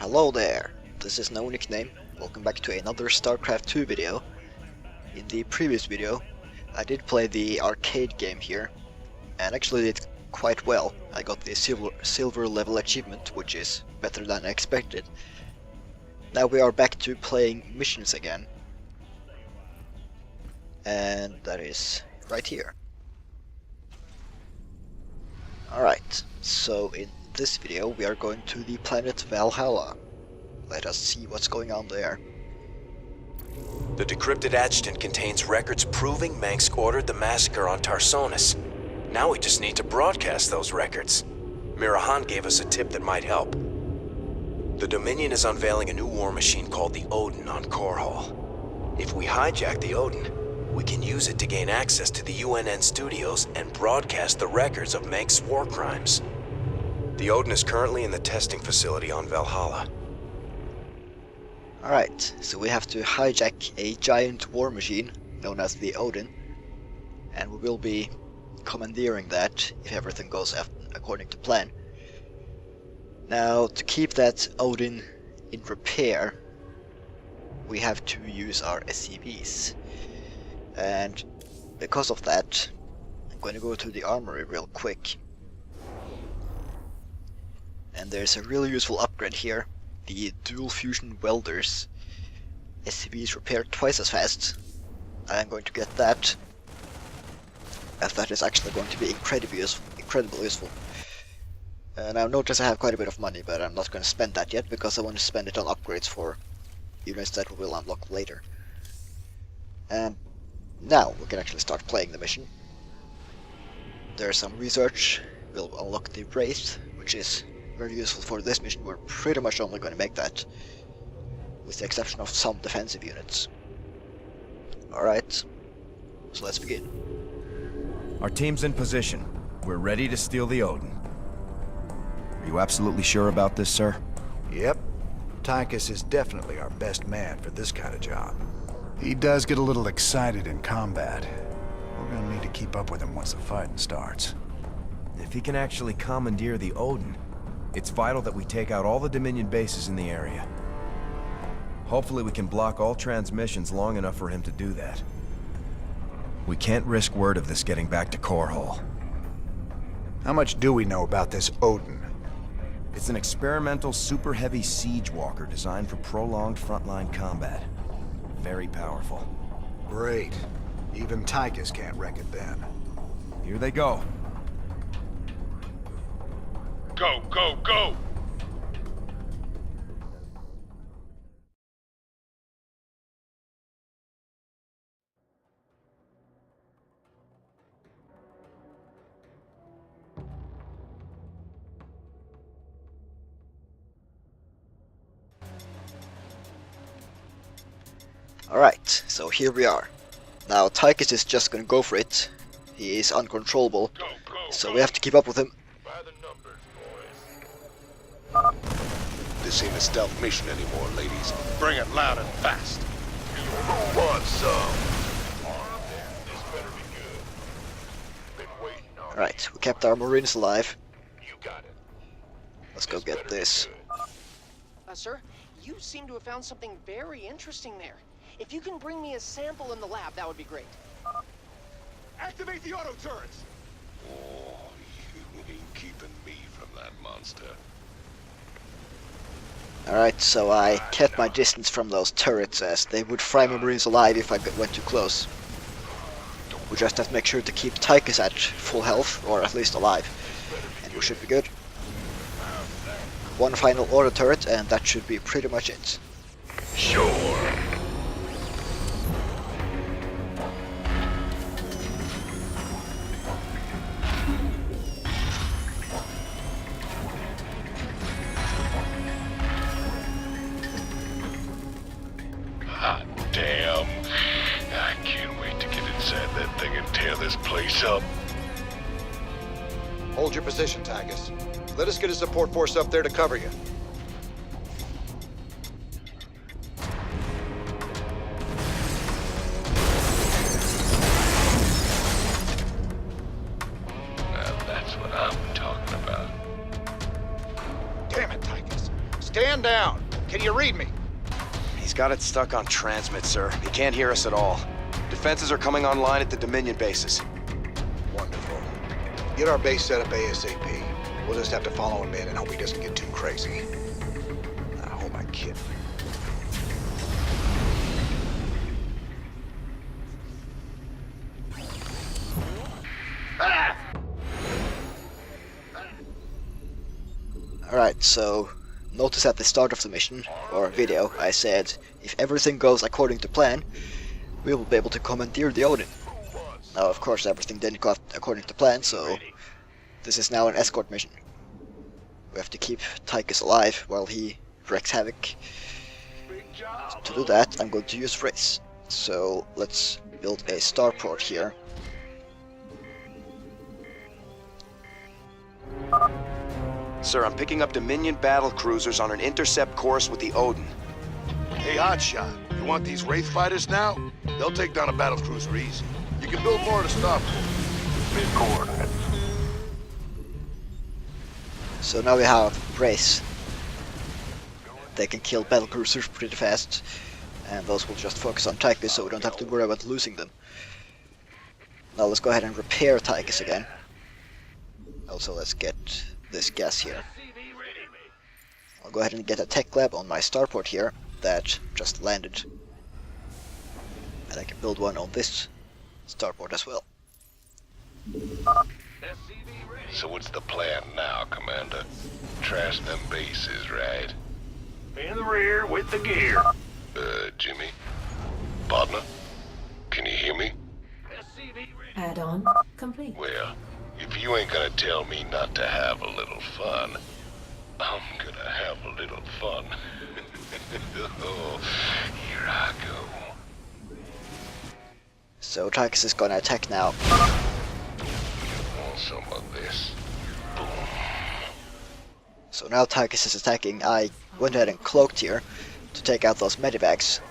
Hello there, this is TENoNickname. Welcome back to another StarCraft 2 video. In the previous video, I did play the arcade game here, and actually did quite well. I got the silver level achievement, which is better than I expected. Now we are back to playing missions again. And that is right here. Alright, so in this video we are going to the planet Valhalla. Let us see what's going on there. The decrypted adjutant contains records proving Mengsk ordered the massacre on Tarsonis. Now we just need to broadcast those records. Mirahan gave us a tip that might help. The Dominion is unveiling a new war machine called the Odin on Korhal. If we hijack the Odin, we can use it to gain access to the UNN studios and broadcast the records of Mengsk's war crimes. The Odin is currently in the testing facility on Valhalla. Alright, so we have to hijack a giant war machine known as the Odin, and we will be commandeering that if everything goes according to plan. Now, to keep that Odin in repair, we have to use our SCVs. And because of that, I'm going to go to the armory real quick. And there's a really useful upgrade here. The dual fusion welders. SCVs repair twice as fast. I'm going to get that, as that is actually going to be incredibly useful. Now notice I have quite a bit of money, but I'm not going to spend that yet because I want to spend it on upgrades for units that we will unlock later. Now we can actually start playing the mission. There's some research. We'll unlock the Wraith, which is very useful for this mission. We're pretty much only going to make that, with the exception of some defensive units. Alright, so let's begin. Our team's in position. We're ready to steal the Odin. Are you absolutely sure about this, sir? Yep. Tychus is definitely our best man for this kind of job. He does get a little excited in combat. We're gonna need to keep up with him once the fighting starts. If he can actually commandeer the Odin, it's vital that we take out all the Dominion bases in the area. Hopefully we can block all transmissions long enough for him to do that. We can't risk word of this getting back to Korhal. How much do we know about this Odin? It's an experimental super heavy siege walker designed for prolonged frontline combat. Very powerful. Great. Even Tychus can't wreck it then. Here they go. Go, go, go! Alright, so here we are. Now Tychus is just gonna go for it. He is uncontrollable, so we have to keep up with him. By the numbers, boys. This ain't a stealth mission anymore, ladies. Bring it loud and fast. Who wants some? This better be good. Been waiting on Alright, we kept our Marines alive. you. Got it. Let's go get this. Sir, you seem to have found something very interesting there. If you can bring me a sample in the lab, that would be great. Activate the auto turrets. Oh, you ain't keeping me from that monster. Alright, so I kept my distance from those turrets, as they would fry my Marines alive if I went too close. We just have to make sure to keep Tychus at full health, or at least alive, and we should be good. One final auto turret, and that should be pretty much it. Sure. Hot damn. I can't wait to get inside that thing and tear this place up. Hold your position, Tychus. Let us get a support force up there to cover you. Stand down. Can you read me? He's got it stuck on transmit, sir. He can't hear us at all. Defenses are coming online at the Dominion bases. Wonderful. Get our base set up ASAP. We'll just have to follow him in and hope he doesn't get too crazy. Now, who am I kidding? Alright, so notice at the start of the mission, or video, I said if everything goes according to plan, we will be able to commandeer the Odin. Now of course everything didn't go according to plan, so this is now an escort mission. We have to keep Tychus alive while he wreaks havoc. To do that, I'm going to use Wraiths. So let's build a starport here. Sir, I'm picking up Dominion battle cruisers on an intercept course with the Odin. Hey, Hotshot, you want these Wraith fighters now? They'll take down a battlecruiser easy. You can build more to stop them. Mid-coordinates. So now we have Wraiths. They can kill battlecruisers pretty fast, and those will just focus on Tychus, so we don't have to worry about losing them. Now let's go ahead and repair Tychus again. Also, let's get this gas here. I'll go ahead and get a tech lab on my starport here that just landed, and I can build one on this starport as well. So what's the plan now, Commander? Trash them bases, right? In the rear with the gear. Jimmy? Partner? Can you hear me? Add-on complete. Well, if you ain't gonna tell me not to have a little fun, I'm gonna have a little fun. Oh, here I go. So Tychus is gonna attack now. Want some of this? Boom. So now Tychus is attacking. I went ahead and cloaked here to take out those medivacs.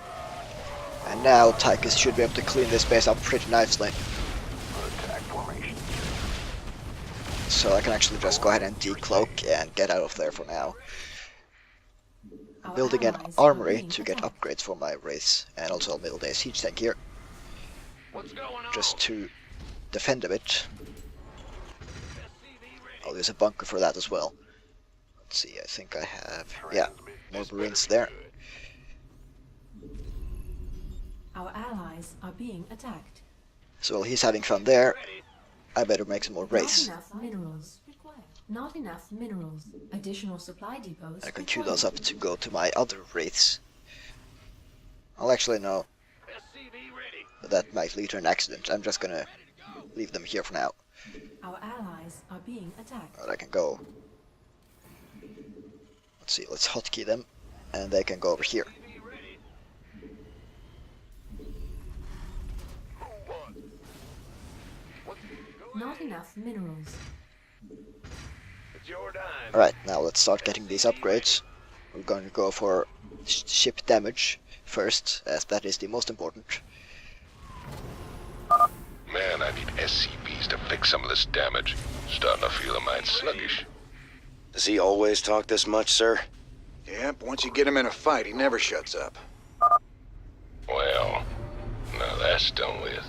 And now Tychus should be able to clean this base up pretty nicely. So I can actually just go ahead and decloak and get out of there for now. I'm building an armory to get upgrades for my Wraiths, and also a middle day siege tank here. Just to defend a bit. I'll use a bunker for that as well. Let's see, I think I have, yeah, more Marines there. Our allies are being attacked. So while he's having fun there, I better make some more Wraiths. Not enough minerals required. Not enough minerals. Additional supply depots. I can queue those up to go to my other Wraiths. I'll actually know. But that might lead to an accident. I'm just gonna leave them here for now. Our allies are being attacked. But I can go. Let's see, let's hotkey them, and they can go over here. Not enough minerals. Alright, now let's start getting these upgrades. We're going to go for ship damage first, as that is the most important. Man, I need SCVs to fix some of this damage. Starting to feel a mite sluggish. Does he always talk this much, sir? Yep, once you get him in a fight, he never shuts up. Well, now that's done with.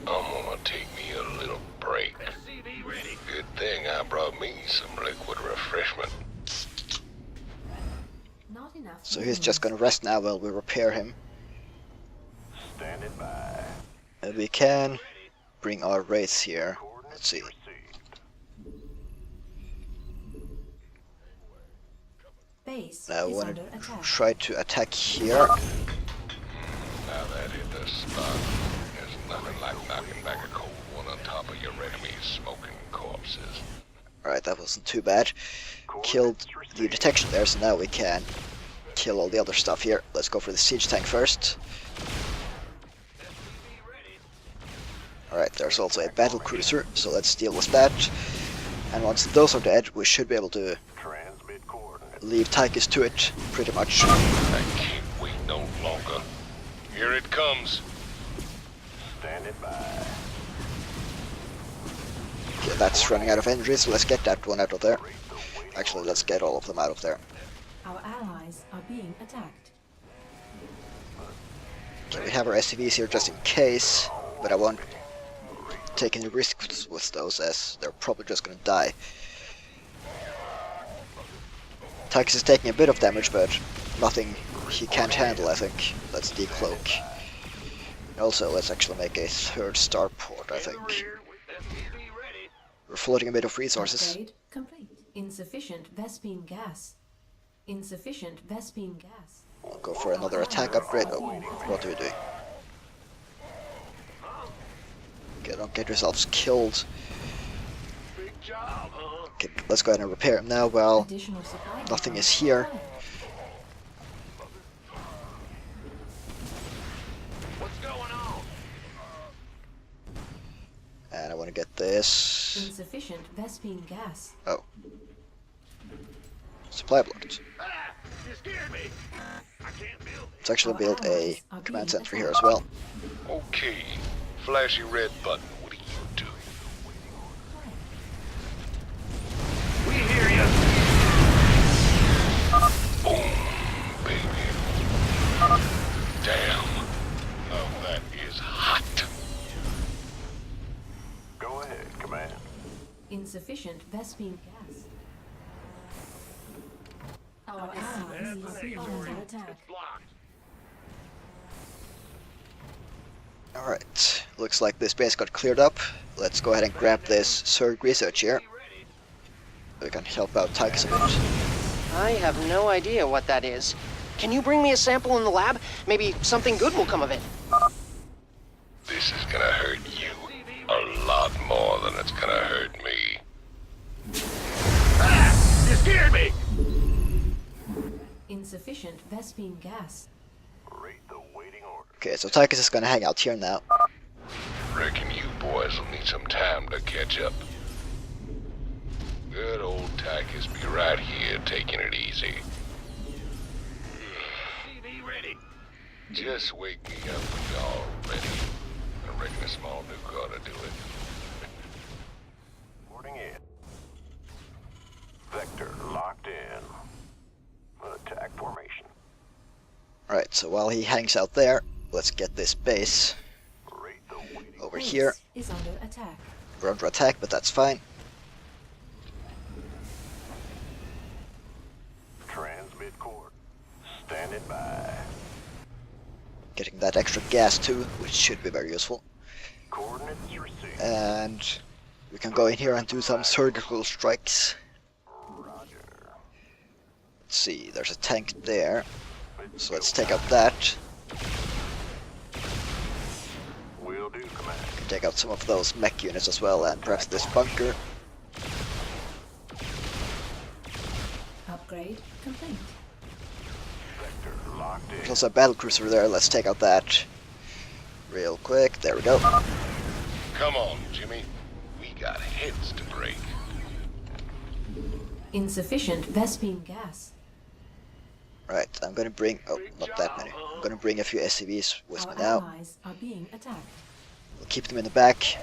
I'm gonna take me a little break. Good thing I brought me some liquid refreshment. Not enough. So he's just gonna rest now while we repair him. Standing by. And we can bring our Wraiths here. Let's see. Base Now I is want under to attack. try to attack here. Now that hit the spot. There's nothing like knocking back a cold one on top of your enemy's smoking corpses. Alright, that wasn't too bad. Killed the detection there, so now we can kill all the other stuff here. Let's go for the siege tank first. Alright, there's also a battle cruiser, so let's deal with that. And once those are dead, we should be able to leave Tychus to it, pretty much. I can't wait no longer. Here it comes. Standing by. Okay, that's running out of energy, so let's get that one out of there. Actually, let's get all of them out of there. Our allies are being attacked. Okay, we have our SCVs here just in case, but I won't take any risks with those as they're probably just gonna die. Tychus is taking a bit of damage, but nothing he can't handle, I think. Let's decloak. Also, let's actually make a third starport, I think. We're floating a bit of resources. Upgrade complete. Insufficient Vespene gas. Insufficient Vespene gas. I'll go for another attack upgrade. Oh, what are we doing? Okay, don't get yourselves killed. Okay, let's go ahead and repair him now. Well, Additional supply nothing is here. What's going on? And I want to get this. Insufficient Vespene gas. Oh. Supply blocked. You scared me. I can't build it. Let's actually build a command center here as well. Okay, flashy red button, what do you do? We hear you. Boom, baby. Damn. Now that is hot. Go ahead, Command. Insufficient Vespene gas. Our allies are under attack. Alright, looks like this base got cleared up. Let's go ahead and grab this Zerg research here. We can help out Tychus a bit. I have no idea what that is. Can you bring me a sample in the lab? Maybe something good will come of it. This is gonna hurt you a lot more than it's gonna hurt me. Ah! You scared me. Insufficient Vespene gas. Rate the waiting order. Okay, so Tychus is gonna hang out here now. Reckon you boys will need some time to catch up. Good old Tychus be right here taking it easy. TV ready. Just wake me up when y'all ready. I reckon a small nuke ought to do it. Boarding in. Vector locked in. Attack formation. Alright, so while he hangs out there, let's get this base Rate the waiting over Base here. is under attack. We're under attack, but that's fine. transmit cord. Standing by. Getting that extra gas too, which should be very useful. Coordinates received. And we can go in here and do some surgical strikes. Roger. Let's see, there's a tank there. So let's take out that. Will do, Command. Can take out some of those mech units as well, and perhaps this bunker. Upgrade complete. Vector locked in. There's also a battlecruiser there, let's take out that. Real quick, there we go. Come on, Jimmy. We got heads to break. Insufficient Vespene gas. Right, I'm gonna bring, oh, not that many. I'm gonna bring a few SCVs with me Our now. allies are being attacked. We'll keep them in the back.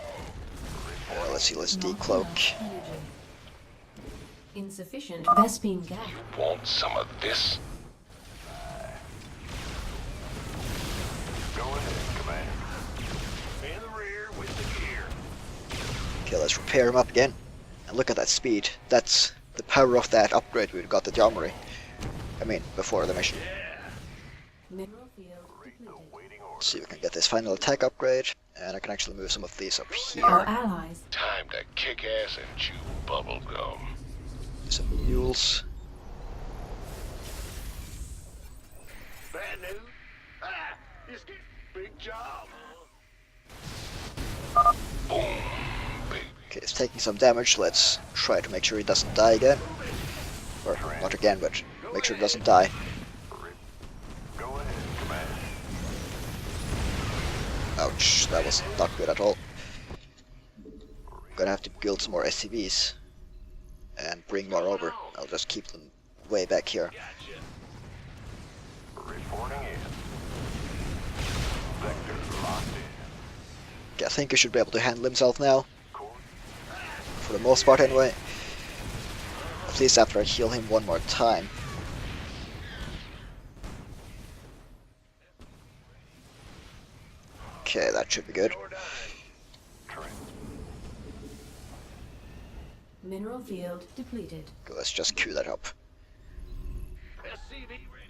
Let's see, let's Not decloak. enough energy. Insufficient Vespene gas. Want some of this? Go ahead, Command. In the rear with the gear. Okay, let's repair him up again. And look at that speed. That's the power of that upgrade we got at the armory. I mean, before the mission. Mineral field Rate the depleted. waiting order. Let's see, we can get this final attack upgrade. And I can actually move some of these up Our here. allies. Time to kick ass and chew bubble gum. Some mules. Bad news. Ah, you scared. Big job. Boom, baby. Okay, it's taking some damage. Let's try to make sure he doesn't die again. Or, not again, but make sure he doesn't die. Go ahead, Command. Ouch, that was not good at all. I'm gonna have to build some more SCVs. And bring more over. I'll just keep them way back here. Reporting in. Vector locked in. Okay, I think he should be able to handle himself now. Cord. For the most part anyway. At least after I heal him one more time. Okay, that should be good. Mineral field depleted. Let's just queue that up.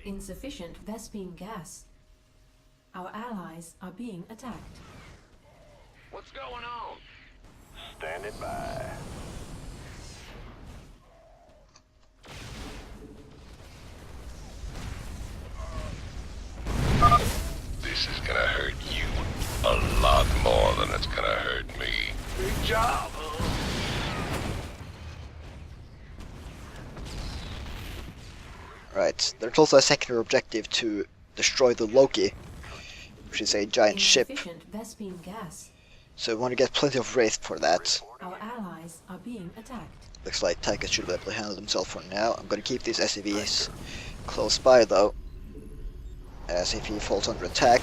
Insufficient Vespene gas. Our allies are being attacked. What's going on? Standing by. This is gonna hurt you a lot more than it's gonna hurt me. Big job. Right, there's also a secondary objective to destroy the Loki, which is a giant ship. Insufficient Vespene gas. So we want to get plenty of Wraith for that. Our allies are being attacked. Looks like Tychus should be able to handle himself for now. I'm going to keep these SCVs close by though, as if he falls under attack,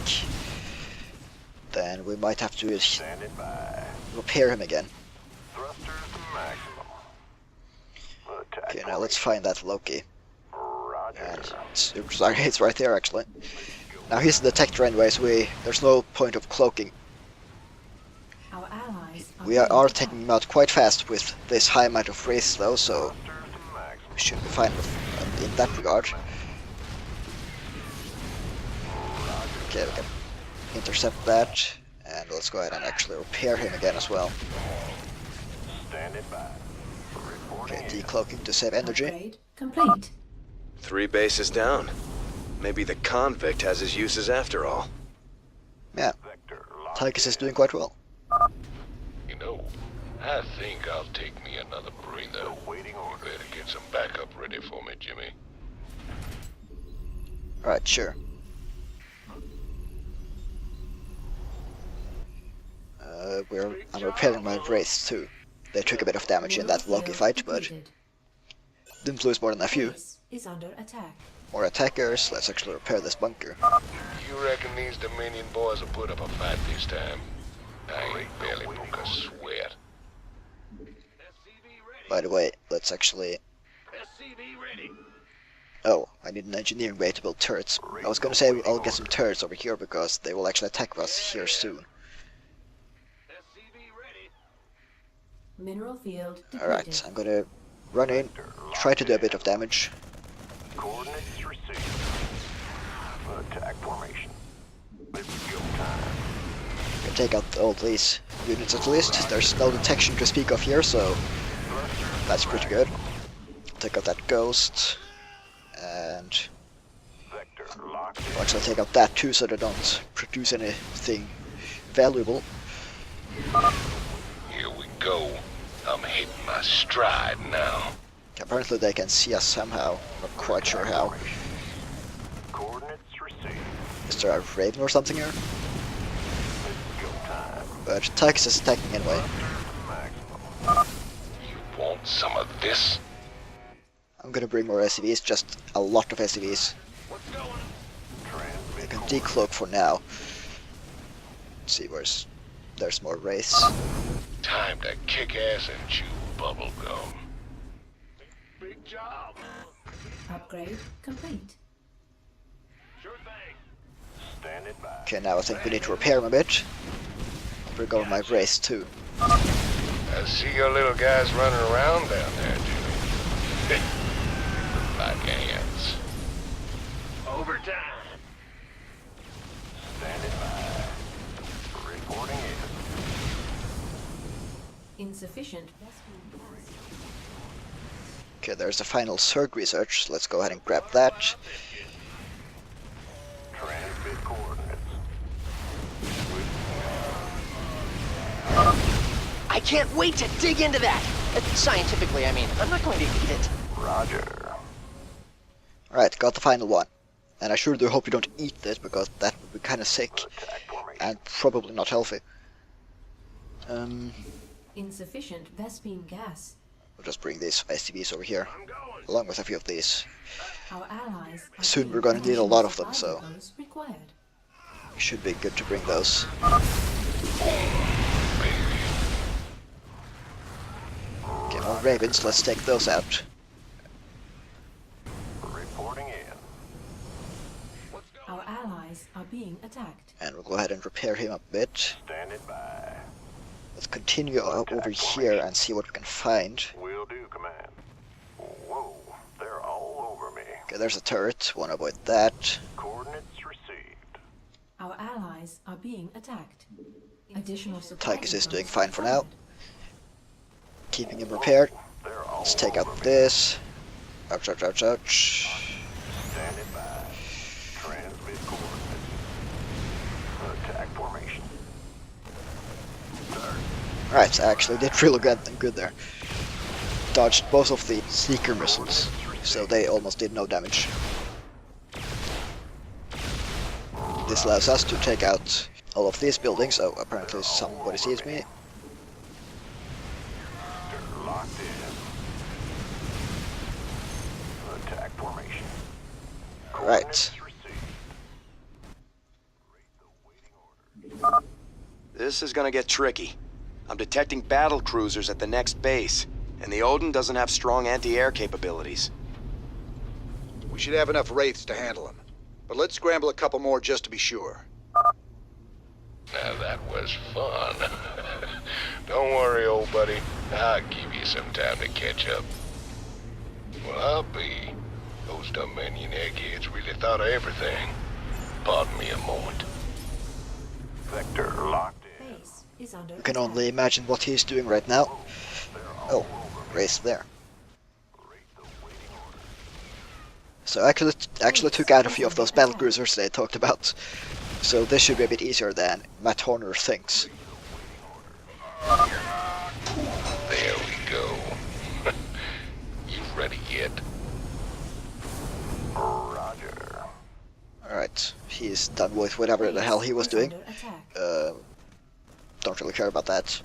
then we might have to repair him again. Okay, now let's find that Loki. And sorry, it's right there actually. Now he's a detector anyway, so there's no point of cloaking. Our allies We are taking him out quite fast with this high amount of Wraiths though, so we should be fine in that regard. Okay, we can intercept that, and let's go ahead and actually repair him again as well. Okay, decloaking to save energy. Upgrade complete. 3 bases down. Maybe the convict has his uses after all. Yeah, Tychus is doing quite well. You know, I think I'll take me another breather. You better get some backup ready for me, Jimmy. Alright, sure. I'm repairing my Wraiths too. They took a bit of damage in that Loki fight, but didn't lose more than a few. Is under attack. More attackers, let's actually repair this bunker. You reckon these Dominion boys will put up a fight this time? I ain't barely broke a sweat. By the way, let's actually... Oh, I need an engineering way to build turrets. I was gonna say I'll get some turrets over here because they will actually attack us here soon. Mineral field depleted. Alright, I'm gonna run in, try to do a bit of damage. Coordinates received. Attack formation. Let's go time. Can take out all these units at least. There's no detection to speak of here, so that's pretty good. Take out that ghost, and I'll actually take out that too, so they don't produce anything valuable. Here we go. I'm hitting my stride now. Apparently they can see us somehow. Not quite sure how. Coordinates received. Is there a Raven or something here? But Tychus is attacking anyway. You want some of this? I'm gonna bring more SCVs, just a lot of SCVs. They can decloak for now. Let's see, there's more Wraiths. Time to kick ass and chew bubble gum. Big job. Upgrade complete. Sure thing. Standing by. Okay, now I think we need to repair him a bit. I'll bring over my Wraiths too. I see your little guys running around down there, Jimmy. Like ants. Overtime. Standing by. Reporting in. Insufficient Vespene gas. Okay, there's the final Zerg research. Let's go ahead and grab that. Transmit coordinates. I can't wait to dig into that! Scientifically, I mean. I'm not going to eat it. Roger. Alright, got the final one. And I sure do hope you don't eat this, because that would be kinda sick. And probably not healthy. Insufficient Vespene gas. We'll just bring these SCVs over here, along with a few of these. Our allies are Soon being we're gonna need a lot of them, survival so those required. it should be good to bring those. Okay, more Ravens, let's take those out. Reporting in. Our allies allies are being attacked. And we'll go ahead and repair him a bit. Standing by. Let's continue over here and see what we can find. Will do, Command. Whoa, they're all over me. Okay, there's a turret. Wanna avoid that. Coordinates received. Our allies are being attacked. Additional supply Tychus is doing depots fine for now. required. Keeping him repaired. They're all Let's take over out me. this. Ouch, ouch, ouch, ouch. Standing by. Transmit coordinates. Attack formation. Right, I actually did really good there. Dodged both of the Seeker missiles, so they almost did no damage. This allows us to take out all of these buildings. Oh, apparently somebody sees me. They're locked in. Attack formation. Right. Coordinates received. This is gonna get tricky. I'm detecting battle cruisers at the next base, and the Odin doesn't have strong anti-air capabilities. We should have enough wraiths to handle them. But let's scramble a couple more just to be sure. Now that was fun. Don't worry, old buddy. I'll give you some time to catch up. Well, I'll be. Those Dominion eggheads really thought of everything. Pardon me a moment. Vector locked in. Base is under You can attack. only imagine what he's doing right now. Oh, Wraith there. So I actually took out a few of those battle cruisers they talked about. So this should be a bit easier than Matt Horner thinks. There we go. You ready yet? Roger. Alright, he's done with whatever the hell he was doing. Under attack. Don't really care about that.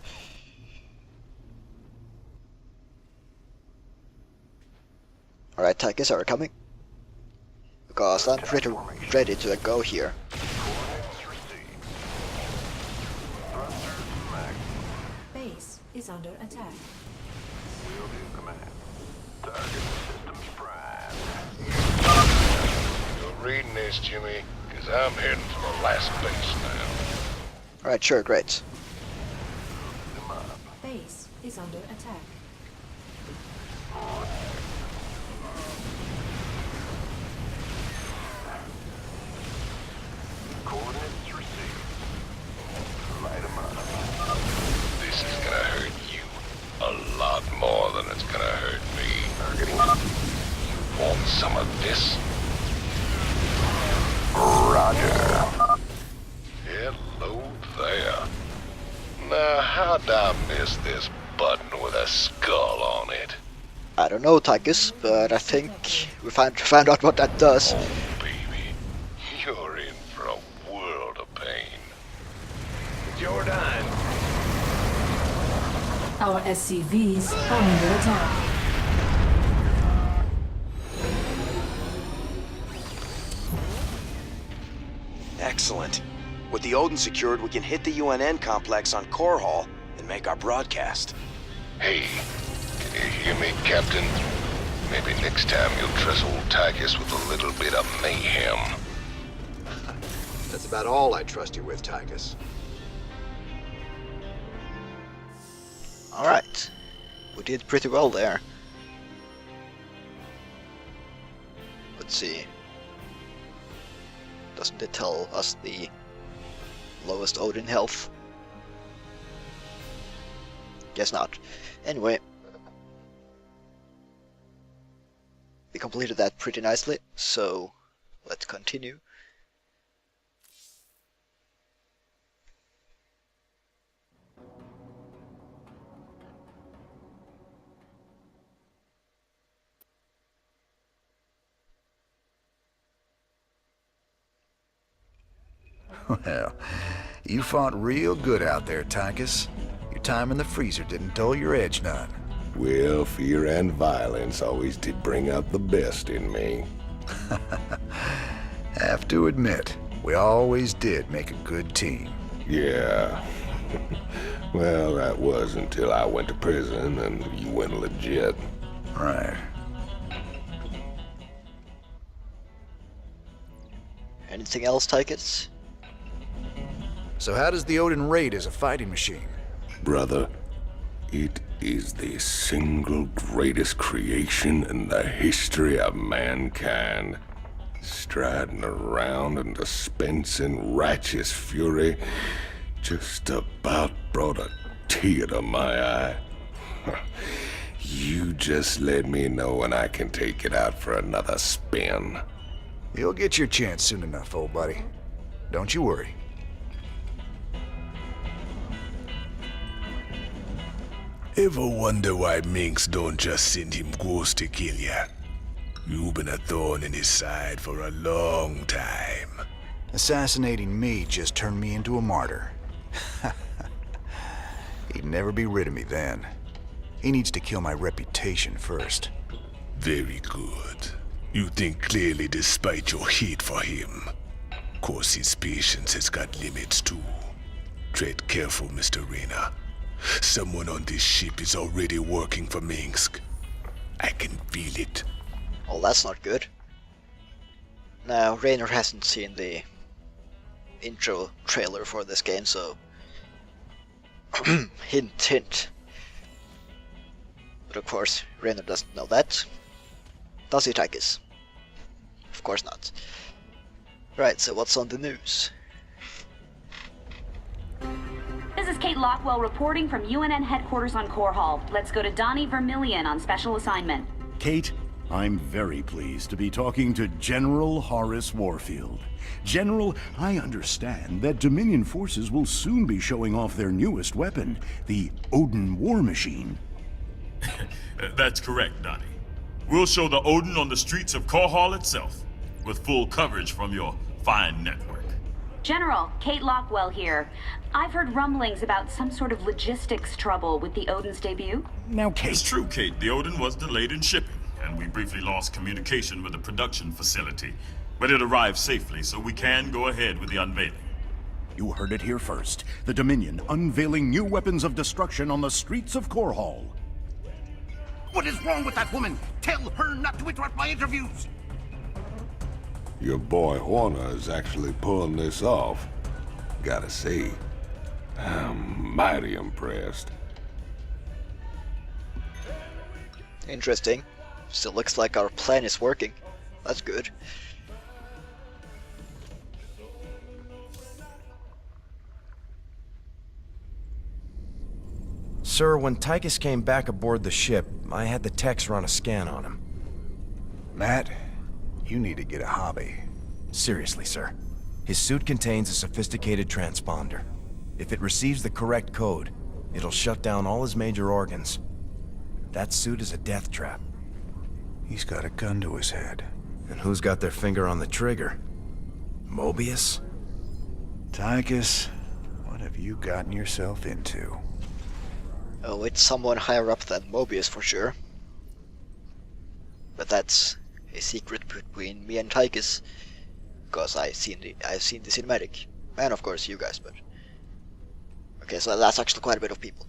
Alright, Tychus, are you coming? Because I'm pretty ready to go here. Base is under attack. Will do, Command. Target systems prime. You're reading this, Jimmy, because I'm heading for the last base now. Alright, sure, great. Come up. Base is under attack. Coordinates received. Light 'em up. This is gonna hurt you a lot more than it's gonna hurt me. Targeting. You want some of this? Roger. Hello there. Now, how'd I miss this button with a skull on it? I don't know, Tychus, but I think we found out what that does. Oh, baby. You're in for a world of pain. Jordan! Our SCVs are under attack. Excellent. With the Odin secured, we can hit the UNN complex on Core Hall and make our broadcast. Hey, can you hear me, Captain? Maybe next time you'll trust old Tychus with a little bit of mayhem. That's about all I trust you with, Tychus. Alright. We did pretty well there. Let's see. Doesn't it tell us the lowest Odin health? Guess not. Anyway. We completed that pretty nicely, so let's continue. Well, you fought real good out there, Tychus. Your time in the freezer didn't dull your edge none. Well, fear and violence always did bring out the best in me. Have to admit, we always did make a good team. Yeah. Well, that was until I went to prison and you went legit. Right. Anything else, Tychus? So how does the Odin rate as a fighting machine? Brother, it is the single greatest creation in the history of mankind. Striding around and dispensing righteous fury just about brought a tear to my eye. You just let me know when I can take it out for another spin. You'll get your chance soon enough, old buddy. Don't you worry. Ever wonder why Minx don't just send him ghosts to kill ya? You've been a thorn in his side for a long time. Assassinating me just turned me into a martyr. He'd never be rid of me then. He needs to kill my reputation first. Very good. You think clearly despite your hate for him. Course his patience has got limits too. Tread careful, Mr. Reyna. Someone on this ship is already working for Minsk. I can feel it. Oh, that's not good. Now, Raynor hasn't seen the intro trailer for this game, so hint, hint. But of course, Raynor doesn't know that. Does he, Tychus? Of course not. Right, so what's on the news? This is Kate Lockwell reporting from UNN headquarters on Core Hall. Let's go to Donnie Vermillion on special assignment. Kate, I'm very pleased to be talking to General Horace Warfield. General, I understand that Dominion forces will soon be showing off their newest weapon, the Odin war machine. That's correct, Donnie. We'll show the Odin on the streets of Core Hall itself, with full coverage from your fine network. General, Kate Lockwell here. I've heard rumblings about some sort of logistics trouble with the Odin's debut. Now, Kate... It's true, Kate. The Odin was delayed in shipping, and we briefly lost communication with the production facility. But it arrived safely, so we can go ahead with the unveiling. You heard it here first. The Dominion unveiling new weapons of destruction on the streets of Core Hall. What is wrong with that woman? Tell her not to interrupt my interviews! Your boy Horner is actually pulling this off. Gotta say, I'm mighty impressed. Interesting. Still looks like our plan is working. That's good. Sir, when Tychus came back aboard the ship, I had the techs run a scan on him. Matt, you need to get a hobby. Seriously, sir. His suit contains a sophisticated transponder. If it receives the correct code, it'll shut down all his major organs. That suit is a death trap. He's got a gun to his head. And who's got their finger on the trigger? Mobius? Tychus, what have you gotten yourself into? Oh, it's someone higher up than Mobius for sure. But that's a secret between me and Tychus, because I've seen the cinematic, and of course you guys. But okay, so that's actually quite a bit of people.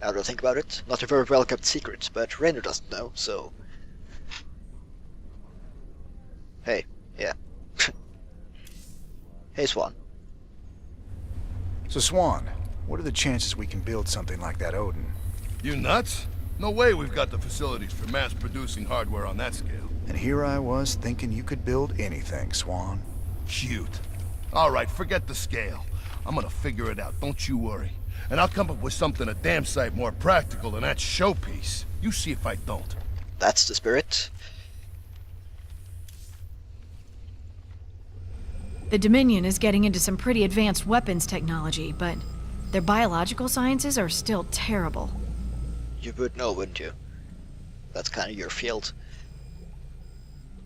Now that I think about it, not a very well kept secret, but Raynor doesn't know. So hey, yeah. Hey, Swan. So Swan, what are the chances we can build something like that Odin? You nuts? No way we've got the facilities for mass-producing hardware on that scale. And here I was thinking you could build anything, Swan. Cute. All right, forget the scale. I'm gonna figure it out, don't you worry. And I'll come up with something a damn sight more practical than that showpiece. You see if I don't. That's the spirit. The Dominion is getting into some pretty advanced weapons technology, but their biological sciences are still terrible. You would know, wouldn't you? That's kind of your field.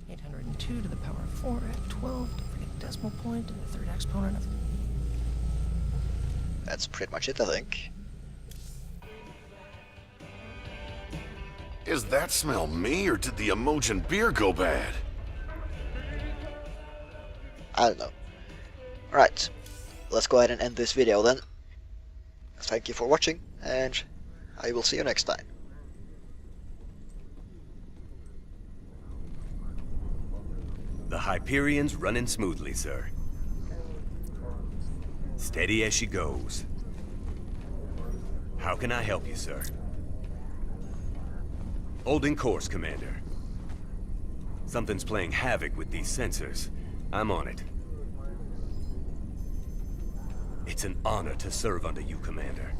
802 to the power of 4 at 12. Don't forget the decimal point and the third exponent of... That's pretty much it, I think. Is that smell me, or did the Emojin beer go bad? I don't know. Alright, let's go ahead and end this video then. Thank you for watching, and I will see you next time. The Hyperion's running smoothly, sir. Steady as she goes. How can I help you, sir? Holding course, Commander. Something's playing havoc with these sensors. I'm on it. It's an honor to serve under you, Commander.